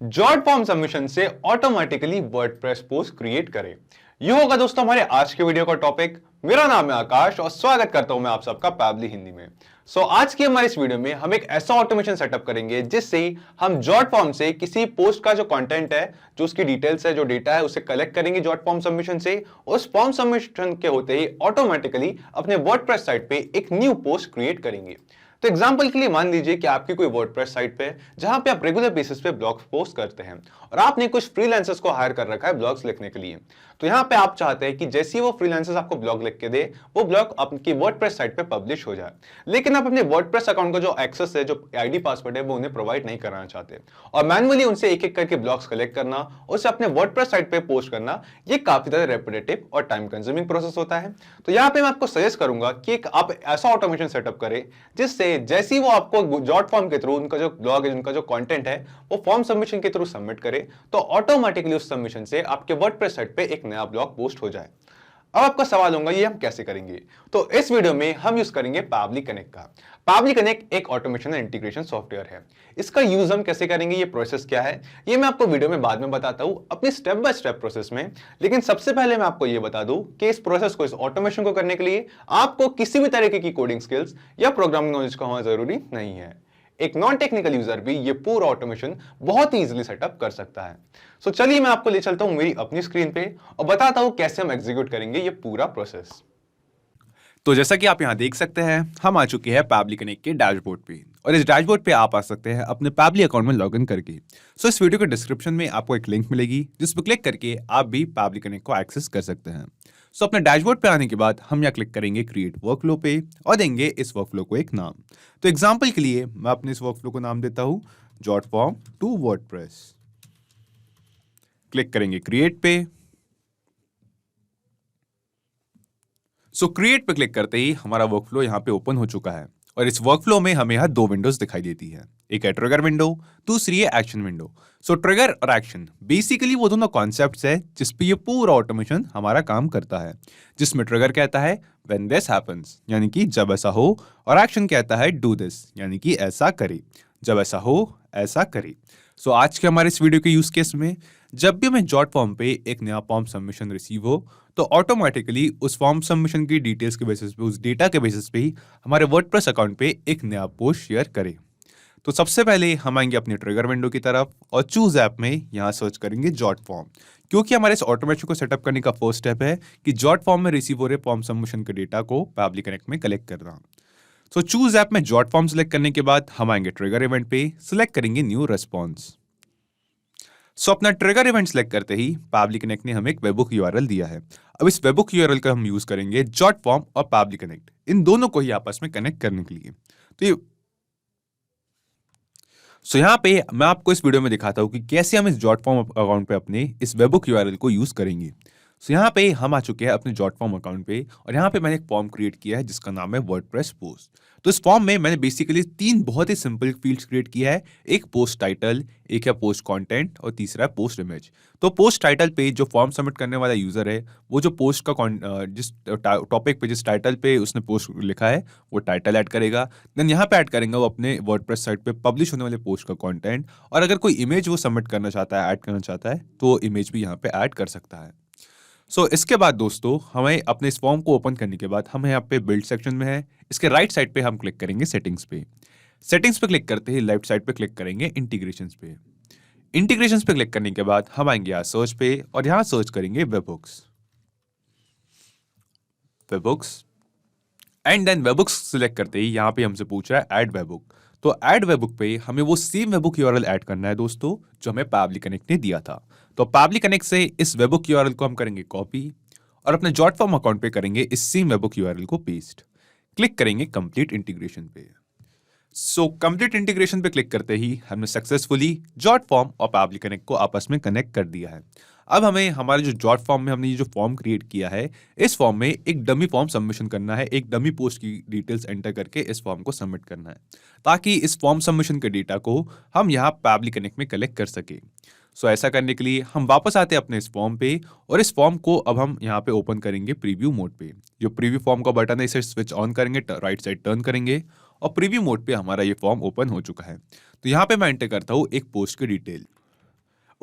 Jot form submission से automatically WordPress post create करें। ये होगा दोस्तों हमारे आज के वीडियो का टॉपिक। मेरा नाम है आकाश और स्वागत करता हूं मैं आप सबका पैबली हिंदी में। आज की हमारे इस वीडियो में हम एक ऐसा ऑटोमेशन सेटअप करेंगे जिससे हम जॉट फॉर्म से किसी पोस्ट का जो कंटेंट है, जो उसकी डिटेल्स है, जो डेटा है, उसे कलेक्ट करेंगे जॉट फॉर्म सबमिशन से। उस फॉर्म सबमिशन के होते ही ऑटोमेटिकली अपने वर्डप्रेस साइट पे एक न्यू पोस्ट क्रिएट करेंगे। तो एग्जांपल के लिए मान लीजिए कि आपकी कोई वर्डप्रेस साइट पे जहां पे आप रेगुलर बेसिस पे ब्लॉग्स पोस्ट करते हैं और आपने कुछ फ्रीलांसर्स को हायर कर रखा है ब्लॉग्स लिखने के लिए। तो यहां पे आप चाहते हैं कि जैसे ही वो फ्रीलांसर्स आपको ब्लॉग लिख के दे, वो ब्लॉग आपकी वर्डप्रेस साइट पे पब्लिश हो जाए, लेकिन आप अपने वर्डप्रेस अकाउंट का जो एक्सेस है, जो आईडी पासवर्ड है, वो उन्हें प्रोवाइड नहीं कराना चाहते और मैनुअली उनसे एक एक करके ब्लॉग्स कलेक्ट करना, उसे अपने वर्डप्रेस साइट पे पोस्ट करना, ये काफी ज्यादा रेपिटेटिव और टाइम कंज्यूमिंग प्रोसेस होता है। तो यहाँ पे मैं आपको सजेस्ट करूंगा कि आप ऐसा ऑटोमेशन सेटअप करें जिससे जैसे ही वो आपको जॉट फॉर्म के थ्रू उनका जो ब्लॉग है, उनका जो कंटेंट है, वो फॉर्म सबमिशन के थ्रू सबमिट करे, तो ऑटोमेटिकली उस सबमिशन से आपके वर्डप्रेस साइट पे एक नया ब्लॉग पोस्ट हो जाए। अब आपका सवाल होगा ये हम कैसे करेंगे? तो इस वीडियो में हम यूज करेंगे पैबली कनेक्ट का। पैबली कनेक्ट एक ऑटोमेशन एंड इंटीग्रेशन सॉफ्टवेयर है। इसका यूज हम कैसे करेंगे, ये प्रोसेस क्या है, ये मैं आपको वीडियो में बाद में बताता हूं अपनी स्टेप बाय स्टेप प्रोसेस में। लेकिन सबसे पहले मैं आपको ये बता दूं कि इस प्रोसेस को, इस ऑटोमेशन को करने के लिए आपको किसी भी तरीके की कोडिंग स्किल्स या प्रोग्रामिंग नॉलेज का होना जरूरी नहीं है। एक नॉन टेक्निकल यूजर भी ये पूरा ऑटोमेशन बहुत ही इजीली सेटअप कर सकता है। चलिए मैं आपको ले चलता हूं मेरी अपनी स्क्रीन पे और बताता हूं कैसे हम एग्जीक्यूट करेंगे ये पूरा प्रोसेस। तो जैसा कि आप यहाँ देख सकते हैं, हम आ चुके हैं पैबली कनेक्ट के डैशबोर्ड पे और इस डैशबोर्ड पे आप आ सकते हैं अपने पैबली अकाउंट में लॉगिन करके। इस वीडियो के डिस्क्रिप्शन में आपको एक लिंक मिलेगी जिस पर क्लिक करके आप भी पैबली कनेक्ट को एक्सेस कर सकते हैं। अपने डैशबोर्ड पे आने के बाद हम यहाँ क्लिक करेंगे क्रिएट वर्कफ्लो पे और देंगे इस वर्कफ्लो को एक नाम। तो एग्जाम्पल के लिए मैं अपने इस वर्कफ्लो को नाम देता हूँ Jotform to WordPress. Click करेंगे क्रिएट पे। क्रिएट पे क्लिक करते ही हमारा वर्कफ्लो यहाँ पे ओपन हो चुका है और इस वर्कफ्लो में हमें यहाँ दो विंडोज दिखाई देती है। एक है ट्रिगर विंडो, दूसरी है एक्शन विंडो। ट्रिगर और एक्शन बेसिकली वो दोनों कॉन्सेप्ट्स है जिसपे ये पूरा ऑटोमेशन हमारा काम करता है, जिसमें ट्रिगर कहता है व्हेन दिस हैपेंस, यानी कि जब ऐसा हो, और एक्शन कहता है डू दिस, यानी कि ऐसा करे, जब ऐसा हो ऐसा करे। आज के हमारे इस वीडियो के यूज केस में जब भी हमें जॉट फॉर्म पे एक नया फॉर्म सबमिशन रिसीव हो तो ऑटोमेटिकली उस फॉर्म सबमिशन की डिटेल्स के बेसिस पे, उस डेटा के बेसिस पे ही हमारे वर्डप्रेस अकाउंट पे एक नया पोस्ट शेयर करें। तो सबसे पहले हम आएंगे अपनी ट्रिगर विंडो की तरफ और चूज ऐप में यहाँ सर्च करेंगे जॉट फॉर्म, क्योंकि हमारे इस ऑटोमेशन को सेटअप करने का फर्स्ट स्टेप है कि जॉट फॉर्म में रिसीव हो रहे फॉर्म सबमिशन के डेटा को पैबली कनेक्ट में कलेक्ट करना। चूज ऐप में जॉट फॉर्म सेलेक्ट करने के बाद हम आएंगे ट्रिगर इवेंट पे, सिलेक्ट करेंगे न्यू रेस्पॉन्स। अपना ट्रिगर इवेंट सेलेक्ट करते ही पैबली कनेक्ट ने हमें एक वेबबुक यूआरएल दिया है। अब इस वेबबुक यूआरएल का हम यूज करेंगे जॉट फॉर्म और पैबली कनेक्ट, इन दोनों को ही आपस में कनेक्ट करने के लिए। तो ये यहाँ पे मैं आपको इस वीडियो में दिखाता हूँ कि कैसे हम इस जॉट फॉर्म अकाउंट पे अपने इस वेबबुक यूआरएल को यूज करेंगे। यहाँ पे हम आ चुके हैं अपने जॉट फॉर्म अकाउंट पे और यहाँ पे मैंने एक फॉर्म क्रिएट किया है जिसका नाम है वर्डप्रेस पोस्ट। तो इस फॉर्म में मैंने बेसिकली तीन बहुत ही सिंपल फील्ड्स क्रिएट किया है। एक पोस्ट टाइटल, एक है पोस्ट कंटेंट और तीसरा है पोस्ट इमेज। तो पोस्ट टाइटल पे जो फॉर्म सबमिट करने वाला यूजर है, वो जो पोस्ट का जिस टॉपिक पे, जिस टाइटल पे उसने पोस्ट लिखा है, वो टाइटल ऐड करेगा। देन यहाँ पे ऐड करेंगे वो अपने वर्डप्रेस साइट पे पब्लिश होने वाले पोस्ट का कंटेंट, और अगर कोई इमेज वो सबमिट करना चाहता है, ऐड करना चाहता है, तो इमेज भी यहाँ पे ऐड कर सकता है। इसके बाद दोस्तों हमें अपने इस फॉर्म को ओपन करने के बाद हम यहाँ पे बिल्ड सेक्शन में है, इसके राइट साइड पे हम क्लिक करेंगे सेटिंग्स पे। सेटिंग्स पे क्लिक करते ही लेफ्ट साइड पे क्लिक करेंगे इंटीग्रेशंस पे। इंटीग्रेशंस पे क्लिक करने के बाद हम आएंगे यहाँ सर्च पे और यहाँ सर्च करेंगे वेबबुक्स एंड देन वेबबुक्स सिलेक्ट करते ही यहाँ पे हमसे पूछ रहा है ऐड वेबबुक। तो ऐड वेबबुक पे हमें वो सेम वेबबुक यूआरएल ऐड करना है दोस्तों जो हमें पैबली कनेक्ट ने दिया था। तो पैबली कनेक्ट से इस वेबबुक यूआरएल को हम करेंगे कॉपी और अपने जॉट फॉर्म अकाउंट पे करेंगे इस सेम वेबबुक यूआरएल को पेस्ट। क्लिक करेंगे कंप्लीट इंटीग्रेशन पे। कंप्लीट इंटीग्रेशन पे क्लिक करते ही हमने सक्सेसफुली जॉट फॉर्म और पैबली कनेक्ट को आपस में कनेक्ट कर दिया है। अब हमें हमारे जो जॉट फॉर्म में हमने ये जो फॉर्म क्रिएट किया है, इस फॉर्म में एक डमी फॉर्म सबमिशन करना है, एक डमी पोस्ट की डिटेल्स एंटर करके इस फॉर्म को सबमिट करना है, ताकि इस फॉर्म सबमिशन के डेटा को हम यहाँ पैबली कनेक्ट में कलेक्ट कर सके। ऐसा करने के लिए हम वापस आते हैं अपने इस फॉर्म पे और इस फॉर्म को अब हम यहाँ पे ओपन करेंगे प्रीव्यू मोड पे। जो प्रीव्यू फॉर्म का बटन है इसे स्विच ऑन करेंगे, राइट साइड टर्न करेंगे और प्रीव्यू मोड पे हमारा ये फॉर्म ओपन हो चुका है। तो यहाँ पे मैं एंटर करता हूँ एक पोस्ट की डिटेल।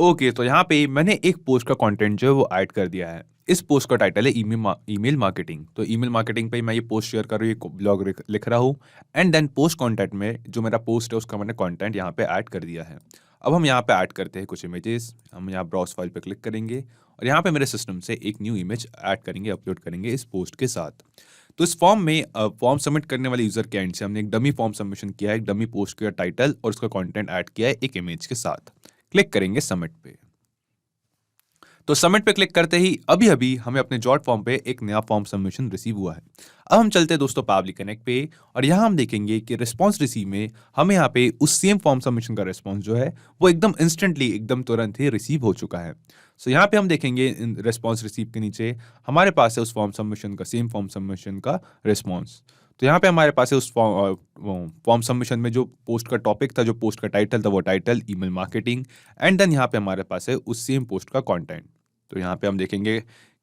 ओके, तो यहाँ पे मैंने एक पोस्ट का कंटेंट जो है वो ऐड कर दिया है। इस पोस्ट का टाइटल है ईमेल मार्केटिंग। तो ईमेल मार्केटिंग पे मैं ये पोस्ट शेयर कर रहा हूँ, ये ब्लॉग लिख रहा हूँ एंड देन पोस्ट कंटेंट में जो मेरा पोस्ट है उसका मैंने कंटेंट यहाँ पे ऐड कर दिया है। अब हम यहाँ पे ऐड करते हैं कुछ इमेजेस। हम यहाँ ब्राउज फाइल पे क्लिक करेंगे और यहाँ पे मेरे सिस्टम से एक न्यू इमेज ऐड करेंगे, अपलोड करेंगे इस पोस्ट के साथ। तो इस फॉर्म में फॉर्म सबमिट करने वाले यूजर के एंड से हमने एक डमी फॉर्म सबमिशन किया है, एक डमी पोस्ट का टाइटल और उसका कंटेंट ऐड किया है एक इमेज के साथ। क्लिक करेंगे सबमिट पे। तो सबमिट पे क्लिक करते ही अभी अभी हमें अपने जॉट फॉर्म पे एक नया फॉर्म सबमिशन रिसीव हुआ है। अब हम चलते हैं दोस्तों पैबली कनेक्ट पे और यहाँ हम देखेंगे कि रिस्पांस रिसीव में हमें यहाँ पे उस सेम फॉर्म सबमिशन का रिस्पांस जो है वो एकदम इंस्टेंटली, एकदम तुरंत ही रिसीव हो चुका है। सो यहाँ पे हम देखेंगे रिस्पांस रिसीव के नीचे हमारे पास है उस फॉर्म सबमिशन का, सेम फॉर्म सबमिशन का रिस्पांस। तो यहाँ पे हमारे पास है उस फॉर्म सबमिशन में जो पोस्ट का टॉपिक था, जो पोस्ट का टाइटल था, वो title email marketing and then यहाँ पे हमारे पास है उस सेम पोस्ट का कंटेंट। तो यहाँ पे हम देखेंगे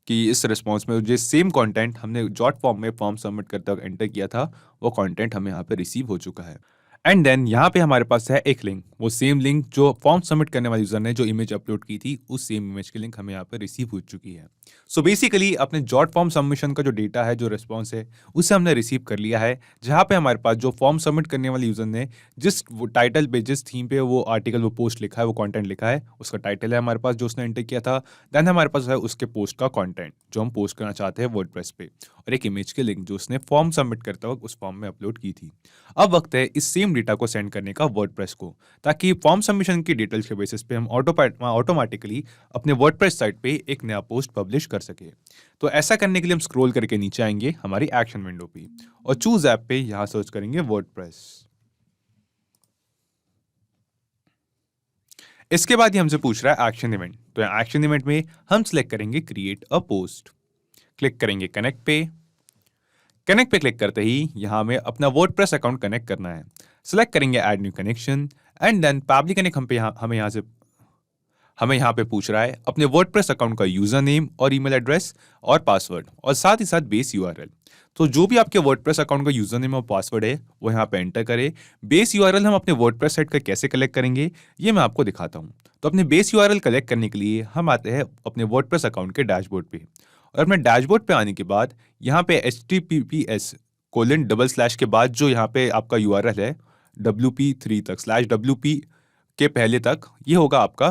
कि इस रिस्पांस में जो सेम कंटेंट हमने जॉट फॉर्म में फॉर्म सबमिट करते वक्त एंटर किया था वो कंटेंट हमें यहाँ पे रिसीव हो चुका है। एंड देन यहाँ पे हमारे पास है एक लिंक, वो सेम लिंक जो फॉर्म सबमिट करने वाले यूजर ने जो इमेज अपलोड की थी उस सेम इमेज की लिंक हमें यहाँ पे रिसीव हो चुकी है। सो बेसिकली अपने जॉट फॉर्म सबमिशन का जो डेटा है, जो रिस्पॉन्स है, उसे हमने रिसीव कर लिया है। जहाँ पे हमारे पास जो फॉर्म सबमिट करने वाले यूजर ने जिस टाइटल पे, जिस थीम पे वो आर्टिकल, वो पोस्ट लिखा है, वो कंटेंट लिखा है, उसका टाइटल है हमारे पास जो उसने एंटर किया था। देन हमारे पास है उसके पोस्ट का कंटेंट जो हम पोस्ट करना चाहते हैं वर्डप्रेस पे, और एक इमेज के लिंक जो उसने फॉर्म सबमिट करते वक्त उस फॉर्म में अपलोड की थी। अब वक्त है इस सेम डेटा को सेंड करने का वर्डप्रेस को, ताकि फॉर्म सबमिशन की डिटेल्स के बेसिस पे हम ऑटोमेटिकली अपने वर्डप्रेस साइट पे एक नया पोस्ट पब्लिश कर सके। तो ऐसा करने के लिए हम स्क्रॉल करके नीचे आएंगे हमारी एक्शन विंडो पे और चूज ऐप पे यहां सर्च करेंगे वर्डप्रेस। इसके बाद ये हमसे पूछ रहा है एक्शन इवेंट। तो एक्शन इवेंट में हम सिलेक्ट करेंगे क्रिएट अ पोस्ट। क्लिक करेंगे कनेक्ट पे। कनेक्ट पे क्लिक करते ही यहां हमें अपना वर्डप्रेस अकाउंट कनेक्ट करना है। सिलेक्ट करेंगे add new connection and then Pabbly Connect हमें यहाँ पे पूछ रहा है अपने वर्डप्रेस अकाउंट का यूजर नेम और ईमेल एड्रेस और पासवर्ड और साथ ही साथ बेस यूआरएल। तो जो भी आपके वर्डप्रेस अकाउंट का यूजर नेम और पासवर्ड है वो यहाँ पे एंटर करें। बेस यूआरएल हम अपने वर्डप्रेस साइट का कैसे कलेक्ट करेंगे ये मैं आपको दिखाता हूँ। तो अपने बेस यूआरएल कलेक्ट करने के लिए हम आते हैं अपने वर्डप्रेस अकाउंट के डैशबोर्ड पे और अपने डैशबोर्ड पे आने के बाद यहाँ पे https:// के बाद जो यहाँ पे आपका यूआरएल है wp3 तक /wp के पहले तक, ये होगा आपका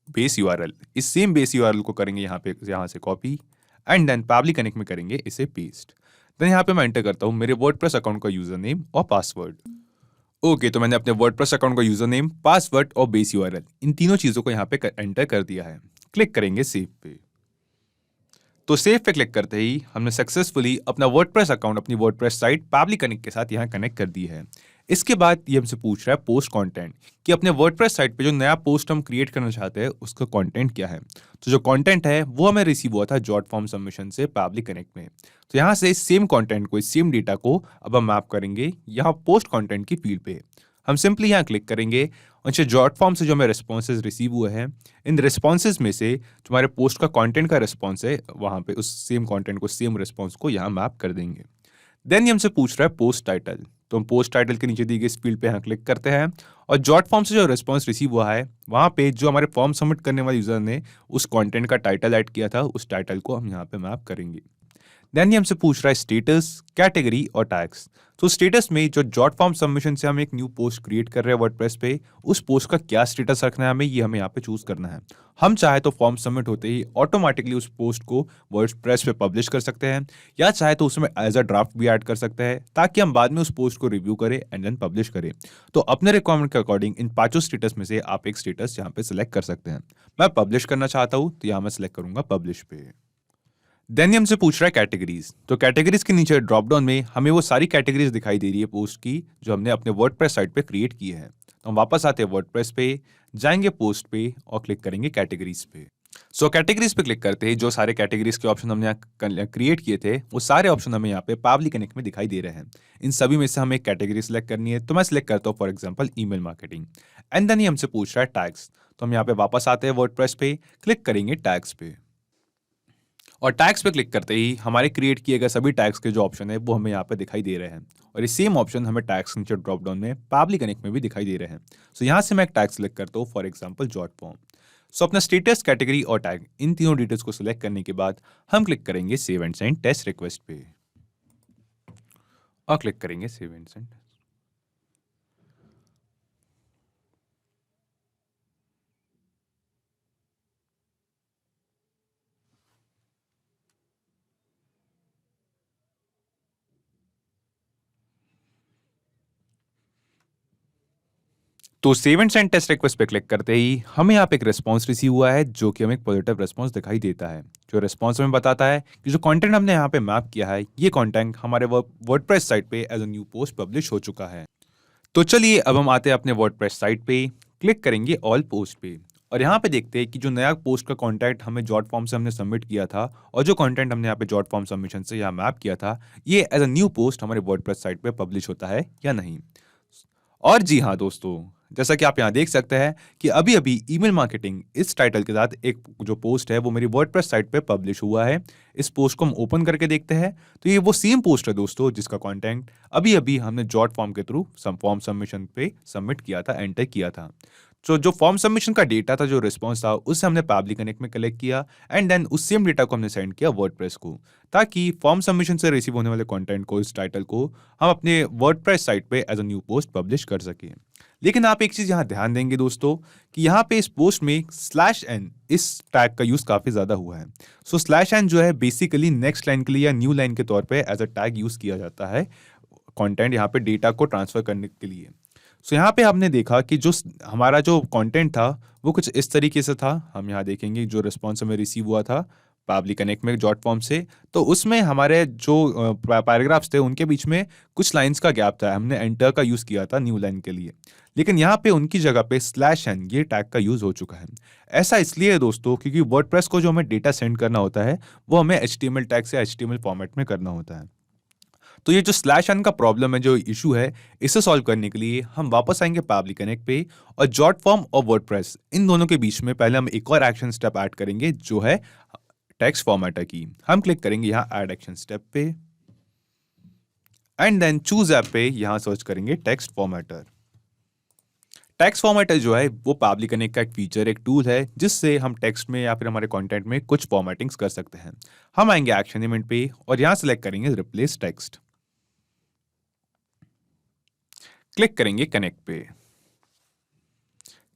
बेस यूआरएल। इस सेम बेस यूआरएल को करेंगे यहाँ से copy and then Pabbly Connect में करेंगे इसे पेस्ट। देन यहाँ पे मैं एंटर करता हूँ मेरे वर्डप्रेस अकाउंट का यूजर नेम और पासवर्ड। ओके, तो मैंने अपने वर्डप्रेस अकाउंट का यूजर नेम, पासवर्ड और बेस यूआरएल इन तीनों चीजों को यहाँ पे एंटर कर दिया है। क्लिक करेंगे सेव पे। तो सेव पे क्लिक करते ही हमने सक्सेसफुली अपना वर्डप्रेस अकाउंट, अपनी वर्डप्रेस साइट पैबली कनेक्ट के साथ यहाँ कनेक्ट कर दी है। इसके बाद ये हमसे पूछ रहा है पोस्ट कंटेंट, कि अपने वर्डप्रेस साइट पे जो नया पोस्ट हम क्रिएट करना चाहते हैं उसका कंटेंट क्या है। तो जो कंटेंट है वो हमें रिसीव हुआ था जॉट फॉर्म सबमिशन से पैबली कनेक्ट में। तो यहाँ से सेम कंटेंट को, इस सेम डेटा को अब हम मैप करेंगे यहाँ पोस्ट कंटेंट की फील्ड पे। हम सिंपली यहाँ क्लिक करेंगे और जॉट फॉर्म से जो हमें रिस्पॉन्सेज रिसीव हुए हैं, इन रिस्पॉन्सेज में से जो हमारे पोस्ट का कंटेंट का रिस्पॉन्स है वहाँ पे उस सेम कंटेंट को, सेम रिस्पॉन्स को यहाँ मैप कर देंगे। देन ये हमसे पूछ रहा है पोस्ट टाइटल। तो हम पोस्ट टाइटल के नीचे दी गई इस फील्ड पे यहाँ क्लिक करते हैं और जॉट फॉर्म से जो रिस्पॉन्स रिसीव हुआ है वहाँ पे जो हमारे फॉर्म सबमिट करने वाले यूजर ने उस कंटेंट का टाइटल ऐड किया था, उस टाइटल को हम यहाँ पे मैप करेंगे। देन ये हमसे पूछ रहा है स्टेटस, कैटेगरी और टैग्स। तो स्टेटस में जो जॉट फॉर्म सबमिशन से हम एक न्यू पोस्ट क्रिएट कर रहे हैं वर्डप्रेस पे, उस पोस्ट का क्या स्टेटस रखना है हमें, ये हमें यहाँ पे चूज करना है। हम चाहे तो फॉर्म सबमिट होते ही ऑटोमेटिकली उस पोस्ट को वर्डप्रेस पे पब्लिश कर सकते हैं, या चाहे तो उसमें एज अ ड्राफ्ट भी ऐड कर सकते हैं ताकि हम बाद में उस पोस्ट को रिव्यू करें एंड देन पब्लिश करें। तो अपने रिक्वायरमेंट के अकॉर्डिंग इन पांचों स्टेटस में से आप एक स्टेटस यहाँ पे सिलेक्ट कर सकते हैं। मैं पब्लिश करना चाहता हूँ तो यहाँ मैं सिलेक्ट करूंगा पब्लिश पे। देन हमसे पूछ रहा है कैटेगरीज। तो कैटेगरीज के नीचे ड्रॉप डाउन में हमें वो सारी कैटेगरीज दिखाई दे रही है पोस्ट की जो हमने अपने वर्डप्रेस साइट पे क्रिएट की है। तो हम वापस आते हैं वर्डप्रेस पे, जाएंगे पोस्ट पे और क्लिक करेंगे कैटेगरीज पे। सो कैटेगरीज पे क्लिक करते ही जो सारे कैटेगरीज के ऑप्शन हमने यहाँ क्रिएट किए थे वो सारे ऑप्शन हमें यहाँ पे पैबली कनेक्ट में दिखाई दे रहे हैं। इन सभी में से हमें एक कैटेगरी सिलेक्ट करनी है, तो मैं सिलेक्ट करता हूँ for example email marketing. And then ये हमसे पूछ रहा है टैग्स। तो हम यहाँ पे वापस आते हैं वर्डप्रेस पे, क्लिक करेंगे टैग्स पे और टैग्स पे क्लिक करते ही हमारे क्रिएट किए गए सभी टैग्स के जो ऑप्शन है वो हमें यहाँ पे दिखाई दे रहे हैं। और ये सेम ऑप्शन हमें टैग्स नीचे ड्रॉप डाउन में पैबली कनेक्ट में भी दिखाई दे रहे हैं। सो यहाँ से मैं एक टैग सिलेक्ट करता हूँ फॉर एग्जाम्पल जॉट फॉर्म। सो अपना स्टेटस, कैटेगरी और टैग इन तीनों डिटेल्स को सिलेक्ट करने के बाद हम क्लिक करेंगे save and send test request पे और क्लिक करेंगे सेव एंड सेंड। तो save and send test request पे क्लिक करते ही हमें यहाँ पे एक रिस्पॉन्स रिसीव हुआ है, जो कि हमें एक पॉजिटिव रिस्पॉन्स दिखाई देता है। जो रिस्पॉन्स हमें बताता है कि जो कंटेंट हमने यहाँ पे मैप किया है, ये कंटेंट हमारे वर्डप्रेस साइट पे as a new post publish हो चुका है। तो चलिए अब हम आते हैं अपने वर्डप्रेस साइट पे, क्लिक करेंगे ऑल पोस्ट पे और यहाँ पे देखते हैं कि जो नया पोस्ट का कॉन्टैक्ट हमें जॉट फॉर्म से हमने सबमिट किया था और जो कंटेंट हमने यहाँ पे जॉट फॉर्म सबमिशन से यहाँ मैप किया था, ये एज अ न्यू पोस्ट हमारे वर्डप्रेस साइट पे पब्लिश होता है या नहीं। और जी हाँ दोस्तों, जैसा कि आप यहाँ देख सकते हैं कि अभी अभी ईमेल मार्केटिंग इस टाइटल के साथ एक जो पोस्ट है वो मेरी वर्डप्रेस साइट पे पब्लिश हुआ है। इस पोस्ट को हम ओपन करके देखते हैं तो ये वो सेम पोस्ट है दोस्तों, जिसका कंटेंट अभी अभी हमने जॉट फॉर्म के थ्रू फॉर्म सबमिशन पे सबमिट किया था, एंटर किया था। तो जो फॉर्म सबमिशन का डेटा था, जो रिस्पॉन्स था, उससे हमने पैबली कनेक्ट में कलेक्ट किया एंड देन उस सेम डेटा को हमने सेंड किया वर्डप्रेस को, ताकि फॉर्म सबमिशन से रिसीव होने वाले कंटेंट को, इस टाइटल को हम अपने वर्डप्रेस साइट पे as a new post publish कर सकें। लेकिन आप एक चीज यहाँ ध्यान देंगे दोस्तों कि यहाँ पे इस पोस्ट में /n इस टैग का यूज काफी ज्यादा हुआ है। सो /n जो है बेसिकली नेक्स्ट लाइन के लिए या न्यू लाइन के तौर पे एज अ टैग यूज किया जाता है कंटेंट यहाँ पे डेटा को ट्रांसफर करने के लिए। सो यहाँ पे हमने देखा कि जो हमारा जो कंटेंट था वो कुछ इस तरीके से था। हम यहाँ देखेंगे जो रिस्पॉन्स हमें रिसीव हुआ था पैबली कनेक्ट में जॉट फॉर्म से, तो उसमें हमारे जो पैराग्राफ्स थे उनके बीच में कुछ लाइंस का गैप था। हमने एंटर का यूज़ किया था न्यू लाइन के लिए, लेकिन यहाँ पे उनकी जगह पे /n ये टैग का यूज़ हो चुका है। ऐसा इसलिए है दोस्तों क्योंकि वर्डप्रेस को जो हमें डेटा सेंड करना होता है वो हमें HTML टैग से HTML फॉर्मेट में करना होता है। तो ये जो /n का प्रॉब्लम है, जो इशू है, इसे सॉल्व करने के लिए हम वापस आएंगे पैबली कनेक्ट पे और जॉट फॉर्म और वर्डप्रेस इन दोनों के बीच में पहले हम एक और एक्शन स्टेप ऐड करेंगे, जो है टेक्स्ट फॉर्मेटर की। हम क्लिक करेंगे यहाँ ऐड एक्शन स्टेप पे एंड देन चूज ऐप पे यहाँ सर्च करेंगे टेक्स्ट फॉर्मेटर। टेक्स्ट फॉर्मेटर जो है वो पैबली कनेक्ट का एक फीचर, एक टूल है जिससे हम टेक्स्ट में या फिर हमारे कंटेंट में कुछ फॉर्मेटिंग्स कर सकते हैं। हम आएंगे एक्शन इवेंट पे और यहाँ सेलेक्ट करेंगे रिप्लेस टेक्स्ट, क्लिक करेंगे कनेक्ट पे।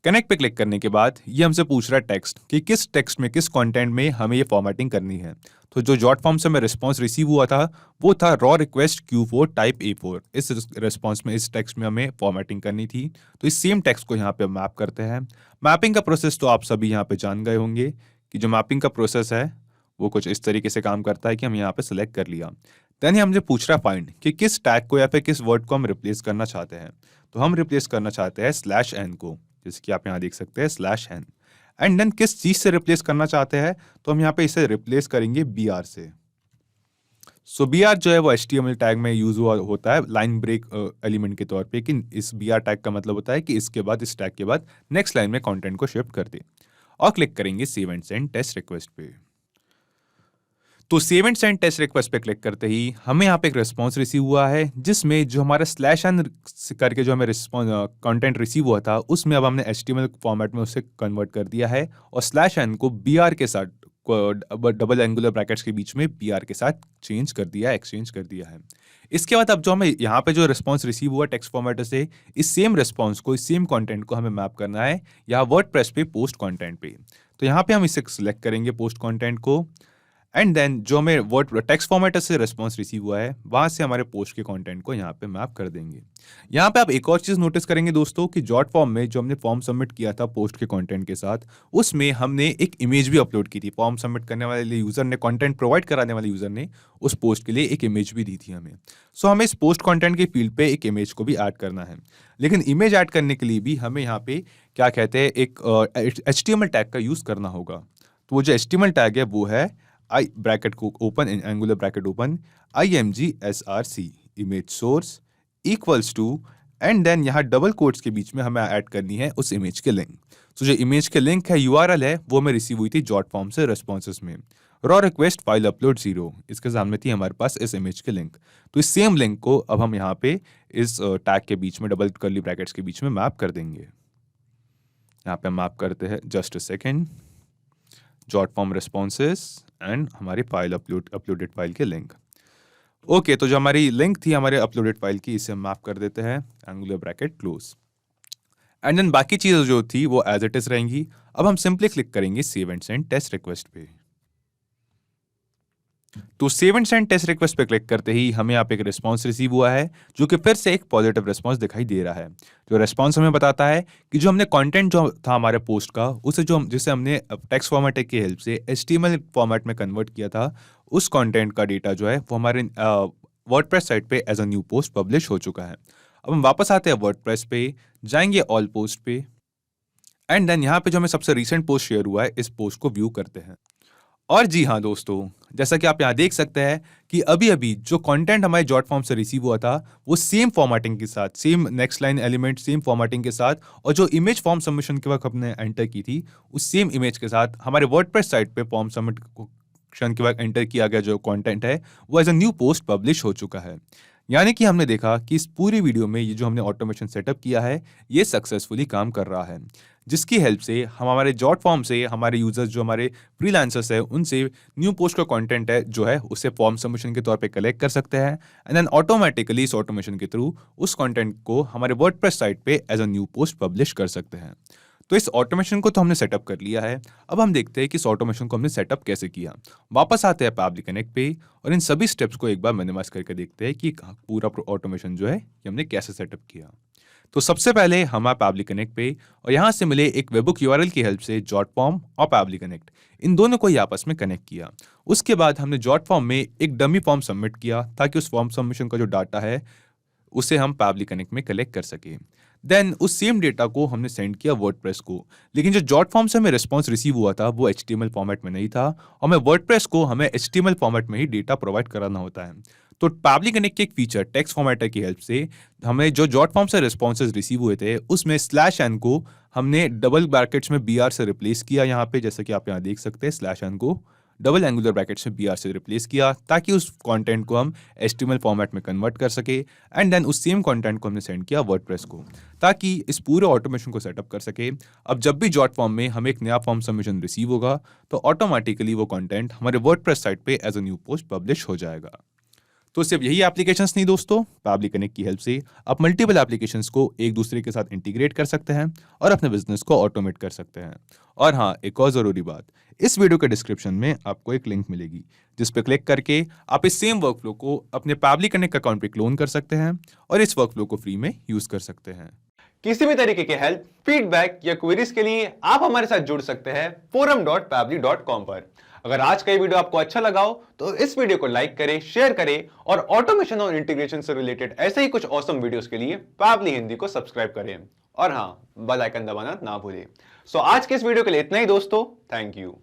कनेक्ट पे क्लिक करने के बाद ये हमसे पूछ रहा है टेक्स्ट कि किस टेक्स्ट में, किस कंटेंट में हमें ये फॉर्मेटिंग करनी है। तो जो जॉट फॉर्म से हमें रिस्पॉन्स रिसीव हुआ था वो था raw request Q4 type A4। इस रिस्पॉन्स में, इस टेक्स्ट में हमें फॉर्मेटिंग करनी थी। तो इस सेम टेक्स्ट को यहाँ पे मैप करते हैं। मैपिंग का प्रोसेस तो आप सभी यहाँ पे जान गए होंगे कि जो मैपिंग का प्रोसेस है वो कुछ इस तरीके से काम करता है कि हम यहाँ पे सेलेक्ट कर लिया, देन हमसे पूछ रहा फाइंड कि किस टैग को या फिर किस वर्ड को हम रिप्लेस करना चाहते हैं। तो हम रिप्लेस करना चाहते हैं /n को, जैसे कि आप यहाँ देख सकते हैं /n। एंड देन किस चीज से रिप्लेस करना चाहते हैं, तो हम यहाँ पे इसे रिप्लेस करेंगे BR से। सो BR जो है वो HTML टैग में यूज होता है लाइन ब्रेक एलिमेंट के तौर पे, कि इस BR टैग का मतलब होता है कि इसके बाद, इस टैग के बाद नेक्स्ट लाइन में कंटेंट को शिफ्ट कर दे। और क्लिक करेंगे save and send test request पे। तो save and send test request पे क्लिक करते ही हमें यहाँ पे एक रिस्पॉन्स रिसीव हुआ है, जिसमें जो हमारा /n करके जो हमें कंटेंट रिसीव हुआ था उसमें अब हमने HTML फॉर्मेट में उसे कन्वर्ट कर दिया है और /n को BR के साथ, डबल एंगुलर ब्रैकेट्स के बीच में BR के साथ चेंज कर दिया, एक्सचेंज कर दिया है। इसके बाद अब जो हमें यहाँ पे जो रिस्पॉन्स रिसीव हुआ टेक्स्ट फॉर्मेटर से, इस सेम रिस्पॉन्स को, इस सेम कंटेंट को हमें मैप करना है यहाँ वर्डप्रेस पे पोस्ट कंटेंट पे। तो यहाँ पे हम इसे सिलेक्ट करेंगे पोस्ट कंटेंट को एंड देन जो हमें वर्ड टेक्स्ट फॉर्मेटर से रिस्पॉन्स रिसीव हुआ है वहां से हमारे पोस्ट के कंटेंट को यहाँ पे मैप कर देंगे। यहाँ पे आप एक और चीज नोटिस करेंगे दोस्तों कि जॉट फॉर्म में जो हमने फॉर्म सबमिट किया था पोस्ट के कंटेंट के साथ, उसमें हमने एक इमेज भी अपलोड की थी। फॉर्म सबमिट करने वाले यूजर ने, कंटेंट प्रोवाइड कराने वाले यूजर ने उस पोस्ट के लिए एक इमेज भी दी थी हमें। सो हमें इस पोस्ट कंटेंट के फील्ड पे एक इमेज को भी ऐड करना है, लेकिन इमेज ऐड करने के लिए भी हमें यहाँ पे क्या कहते हैं, एक HTML टैग का यूज करना होगा। तो वो जो HTML टैग है वो है आई ब्रैकेट को open, angular bracket open, IMGSRC image source equals to, and then यहाँ डबल कोट्स के बीच में हमें ऐड करनी है उस इमेज के लिंक। तो जो इमेज के लिंक है, URL है, वो हमें रिसीव हुई थी जॉट फॉर्म से रिस्पॉन्सेस में। रॉ रिक्वेस्ट फाइल अपलोड 0, इसके सामने थी हमारे पास इस इमेज के लिंक। तो इस सेम लिंक को अब हम यहाँ पे इस टैग के बीच में, डबल कर्ली ब्रैकेट्स के बीच में मैप कर देंगे। यहाँ पे मैप करते हैं just a second, jot form responses and हमारी फाइल अपलोडेड फाइल के लिंक। ओके, तो जो हमारी लिंक थी हमारे अपलोडेड फाइल की, इसे हम मैप कर देते हैं angular bracket close. And then बाकी चीज़ें जो थी वो एज इट इज रहेंगी। अब हम सिंपली क्लिक करेंगे save and send test request पे। तो save and send test request पे क्लिक करते ही हमें यहाँ पे एक रिस्पांस रिसीव हुआ है, जो कि फिर से एक पॉजिटिव रिस्पांस दिखाई दे रहा है। जो रिस्पांस हमें बताता है कि जो हमने कंटेंट जो था हमारे पोस्ट का, उसे जिसे हमने टेक्स्ट फॉर्मेट की हेल्प से HTML फॉर्मेट में कन्वर्ट किया था, उस कंटेंट का डेटा जो है वो हमारे वर्डप्रेस साइट पे as a new post publish हो चुका है। अब हम वापस आते हैं वर्डप्रेस पे, जाएंगे ऑल पोस्ट पे, एंड देन यहाँ पे जो हमें सबसे रिसेंट पोस्ट शेयर हुआ है, इस पोस्ट को व्यू करते हैं। और जी हाँ दोस्तों, जैसा कि आप यहाँ देख सकते हैं कि अभी अभी जो कंटेंट हमारे जॉट फॉर्म से रिसीव हुआ था, वो सेम फॉर्मेटिंग के साथ, same next line element, same formatting के साथ, और जो इमेज फॉर्म सबमिशन के वक्त हमने एंटर की थी, उस सेम इमेज के साथ हमारे वर्डप्रेस साइट पे फॉर्म सबमिशन के वक्त एंटर किया गया जो कंटेंट है, वो as a new post publish हो चुका है। यानी कि हमने देखा कि इस पूरी वीडियो में ये जो हमने ऑटोमेशन सेटअप किया है, ये सक्सेसफुली काम कर रहा है, जिसकी हेल्प से हम हमारे जॉट फॉर्म से हमारे यूजर्स जो हमारे फ्रीलांसर्स है, उनसे न्यू पोस्ट का कंटेंट है जो है उसे फॉर्म सबमिशन के तौर पे कलेक्ट कर सकते हैं, एंड देन ऑटोमेटिकली इस ऑटोमेशन के थ्रू उस कंटेंट को हमारे वर्डप्रेस साइट पे as a new post publish कर सकते हैं। तो इस ऑटोमेशन को तो हमने सेटअप कर लिया है। अब हम देखते हैं कि इस ऑटोमेशन को हमने सेटअप कैसे किया। वापस आते हैं पैबली कनेक्ट पे और इन सभी स्टेप्स को एक बार मिनिमाइज करके देखते हैं कि पूरा ऑटोमेशन जो है ये हमने कैसे सेटअप किया। तो सबसे पहले हम आए पैबली कनेक्ट पे और यहाँ से मिले एक वेबबुक URL की हेल्प से जॉट फॉर्म और पैबली कनेक्ट, इन दोनों को ही आपस में कनेक्ट किया। उसके बाद हमने जॉट फॉर्म में एक डमी फॉर्म सबमिट किया ताकि उस फॉर्म सबमिशन का जो डाटा है उसे हम पैबली कनेक्ट में कलेक्ट कर सके। देन उस सेम डेटा को हमने सेंड किया वर्डप्रेस को, लेकिन जो जॉट फॉर्म से हमें रिस्पांस रिसीव हुआ था वो HTML फॉर्मेट में नहीं था, और हमें वर्डप्रेस को हमें HTML फॉर्मेट में ही डेटा प्रोवाइड कराना होता है। तो पैबली कनेक्ट के एक फीचर टेक्स्ट फॉर्मेटर की हेल्प से हमें जो जॉट फॉर्म से रिस्पॉन्सेज रिसीव हुए थे, उसमें /n को हमने डबल ब्रैकेट्स में BR से रिप्लेस किया। यहाँ पे जैसे कि आप यहाँ देख सकते हैं, /n को डबल एंगुलर ब्रैकेट्स में BR से रिप्लेस किया ताकि उस कंटेंट को हम HTML फॉर्मेट में कन्वर्ट कर सके, एंड देन उस सेम कंटेंट को हमने सेंड किया वर्डप्रेस को ताकि इस पूरे ऑटोमेशन को सेटअप कर सके। अब जब भी जॉट फॉर्म में हमें एक नया फॉर्म सबमिशन रिसीव होगा, तो ऑटोमेटिकली वो कंटेंट हमारे वर्डप्रेस साइट पे as a new post publish हो जाएगा। तो सिर्फ यही एप्लीकेशंस नहीं दोस्तों, पैबली कनेक्ट की हेल्प से आप मल्टीपल एप्लीकेशंस को एक दूसरे के साथ इंटीग्रेट कर सकते हैं और अपने बिजनेस को ऑटोमेट कर सकते हैं। और हाँ, एक और ज़रूरी बात, इस वीडियो के डिस्क्रिप्शन में आपको एक लिंक मिलेगी जिस पे क्लिक करके आप इस सेम वर्कफ्लो को अपने पैबली कनेक्ट अकाउंट पे क्लोन कर सकते हैं और इस वर्कफ्लो को फ्री में यूज कर सकते हैं। किसी भी तरीके की हेल्प, फीडबैक या क्वेरीज के लिए आप हमारे साथ जुड़ सकते हैं forum.pably.com पर। अगर आज का ये वीडियो आपको अच्छा लगा हो तो इस वीडियो को लाइक करें, शेयर करें और ऑटोमेशन और इंटीग्रेशन से रिलेटेड ऐसे ही कुछ ऑसम वीडियोस के लिए पैबली हिंदी को सब्सक्राइब करें और हाँ, बेल आइकन दबाना ना भूलें। सो आज के इस वीडियो के लिए इतना ही दोस्तों, थैंक यू।